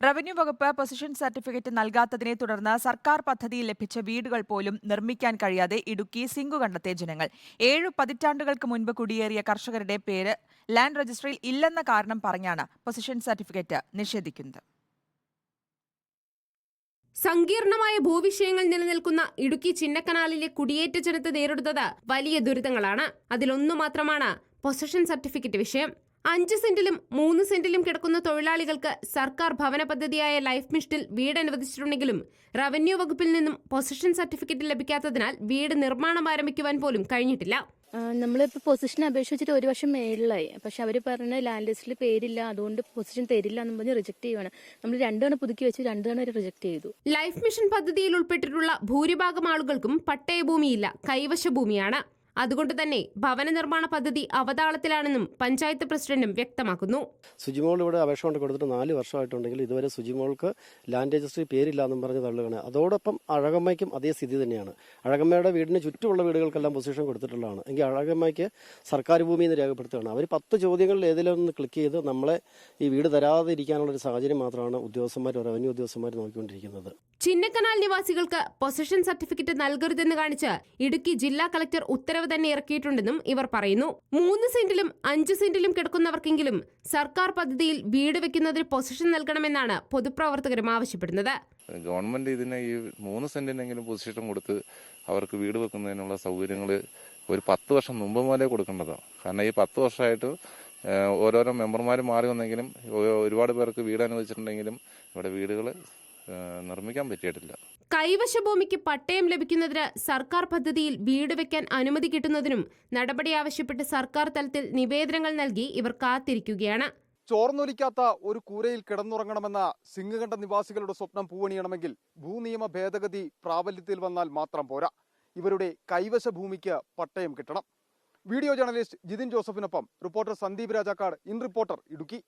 Revenue വകുപ്പ് position certificate നൽകാത്തതിനെ തുടർന്ന് സർക്കാർ പദ്ധതിയിൽ ലഭിച്ച വീടുകൾ പോലും നിർമ്മിക്കാൻ കഴിയാതെ ഇടുക്കി സിങ്കു കണ്ടെത്തിയ ജനങ്ങൾ 7 പതിറ്റാണ്ടുകൾക്ക് മുൻപ് കുടിയേറിയ കർഷകരുടെ പേര് ലാൻഡ് രജിസ്ട്രിയിൽ ഇല്ലെന്ന കാരണം പറഞ്ഞാണ് പൊസിഷൻ സർട്ടിഫിക്കറ്റ് നിഷേധിക്കുന്നത്. സങ്കീർണമായ ഭൂവിഷയങ്ങൾ നിലനിൽക്കുന്ന ഇടുക്കി ചിന്നക്കനാലിലെ കുടിയേറ്റ ജനത നേരിടുന്നത് വലിയ ദുരിതങ്ങളാണ്. അതിലൊന്നു മാത്രമാണ് പൊസിഷൻ സർട്ടിഫിക്കറ്റ് വിഷയം. 5 സെന്റിലും 3 സെന്റിലും കിടക്കുന്ന തൊഴിലാളികൾക്ക് സർക്കാർ ഭവന പദ്ധതിയായ ലൈഫ് മിഷനിൽ വീട് അനുവദിച്ചിട്ടുണ്ടെങ്കിലും റവന്യൂ വകുപ്പിൽ നിന്നും പൊസിഷൻ സർട്ടിഫിക്കറ്റ് ലഭിക്കാത്തതിനാൽ വീട് നിർമ്മാണം ആരംഭിക്കുവാൻ പോലും കഴിഞ്ഞിട്ടില്ല. നമ്മളിപ്പോൾ പൊസിഷൻ അപേക്ഷിച്ചിട്ട് 1 വർഷം മേളിലായി. പക്ഷെ അവർ പറഞ്ഞ ലാൻഡ് ലിസ്റ്റിൽ പേരില്ല, അതുകൊണ്ട് പൊസിഷൻ തരില്ല എന്ന് പറഞ്ഞ് റിജക്ട് ചെയ്യുവാണ്. നമ്മൾ 2 തവണ പുതുക്കി വെച്ച് 2 തവണ റിജക്ട് ചെയ്തു. ലൈഫ് മിഷൻ പദ്ധതിയിൽ ഉൾപ്പെട്ടിട്ടുള്ള ഭൂരിഭാഗം ആളുകൾക്കും പട്ടയഭൂമിയില്ല, കൈവശ ഭൂമിയാണ്. അതുകൊണ്ട് തന്നെ ഭവന നിർമ്മാണ പദ്ധതി അവതാളത്തിലാണെന്നും പഞ്ചായത്ത് പ്രസിഡന്റും വ്യക്തമാക്കുന്നു. സുജിമോൾ ഇവിടെ അപേക്ഷ കൊണ്ട് കൊടുത്തിട്ട് 4 വർഷമായിട്ടുണ്ടെങ്കിൽ ഇതുവരെ സുജിമോൾക്ക് ലാൻഡ് രജിസ്ട്രി പേരില്ല എന്നും പറഞ്ഞ് തള്ളുകയാണ്. അതോടൊപ്പം അഴകമ്മയ്ക്കും അതേ സ്ഥിതി തന്നെയാണ്. അഴകമ്മയുടെ വീടിന് ചുറ്റുമുള്ള വീടുകൾക്കെല്ലാം പൊസിഷൻ കൊടുത്തിട്ടുള്ളതാണ്. എങ്കിൽ അഴകമ്മയ്ക്ക് സർക്കാർ ഭൂമി എന്ന് രേഖപ്പെടുത്തുകയാണ്. അവർ 10 ചോദ്യങ്ങളിൽ ഏതെങ്കിലും ഒന്ന് ക്ലിക്ക് ചെയ്ത് നമ്മളെ ഈ വീട് തരാതെ ഇരിക്കാനുള്ളൊരു സാഹചര്യം മാത്രമാണ് റവന്യൂ ഉദ്യോഗസ്ഥന്മാർ നോക്കിക്കൊണ്ടിരിക്കുന്നത്. ചിന്നക്കനാൽ നിവാസികൾക്ക് പൊസിഷൻ സർട്ടിഫിക്കറ്റ് നൽകരുതെന്ന് കാണിച്ച് ഇടുക്കി ജില്ലാ കളക്ടർ ഉത്തരവ് തന്നെ ഇറക്കിയിട്ടുണ്ടെന്നും ഇവർ പറയുന്നു. 3 സെന്റിലും 5 സെന്റിലും കിടക്കുന്നവർക്കെങ്കിലും സർക്കാർ പദ്ധതിയിൽ വീട് വെക്കുന്നതിന് പൊസിഷൻ നൽകണമെന്നാണ് പൊതുപ്രവർത്തകരും ആവശ്യപ്പെടുന്നത്. ഗവൺമെന്റ് ഇതിനെ ഈ 3 സെന്റിനെങ്കിലും പൊസിഷൻ കൊടുത്ത് അവർക്ക് വീട് വെക്കുന്നതിനുള്ള സൗകര്യങ്ങൾ ഒരു 10 വർഷം മുമ്പ് മുതലേ കൊടുക്കേണ്ടതാണ്. കാരണം ഈ 10 വർഷമായിട്ട് ഓരോരോ മെമ്പർമാർ മാറി വന്നെങ്കിലും ഒരുപാട് പേർക്ക് വീട് അനുവദിച്ചിട്ടുണ്ടെങ്കിലും ഇവിടെ വീടുകൾ നിർമ്മിക്കാൻ പറ്റിയിട്ടില്ല. കൈവശ ഭൂമിക്ക് പട്ടയം ലഭിക്കുന്നതിന് സർക്കാർ പദ്ധതിയിൽ വീട് വെക്കാൻ അനുമതി കിട്ടുന്നതിനും നടപടി ആവശ്യപ്പെട്ട് സർക്കാർ തലത്തിൽ നിവേദനങ്ങൾ നൽകി ഇവർ കാത്തിരിക്കുകയാണ്. ചോർന്നൊലിക്കാത്ത ഒരു കൂരയിൽ കിടന്നുറങ്ങണമെന്ന സിംഗുകണ്ഠ നിവാസികളുടെ സ്വപ്നം പൂവണിയണമെങ്കിൽ ഭൂനിയമ ഭേദഗതി പ്രാബല്യത്തിൽ വന്നാൽ മാത്രം പോരാ. ഇവരുടെ കൈവശ ഭൂമിക്ക് പട്ടയം കിട്ടണം. വീഡിയോ ജേർണലിസ്റ്റ് ജിതിൻ ജോസഫിനൊപ്പം reporter Sandeep Rajakkad, in reporter, Idukki.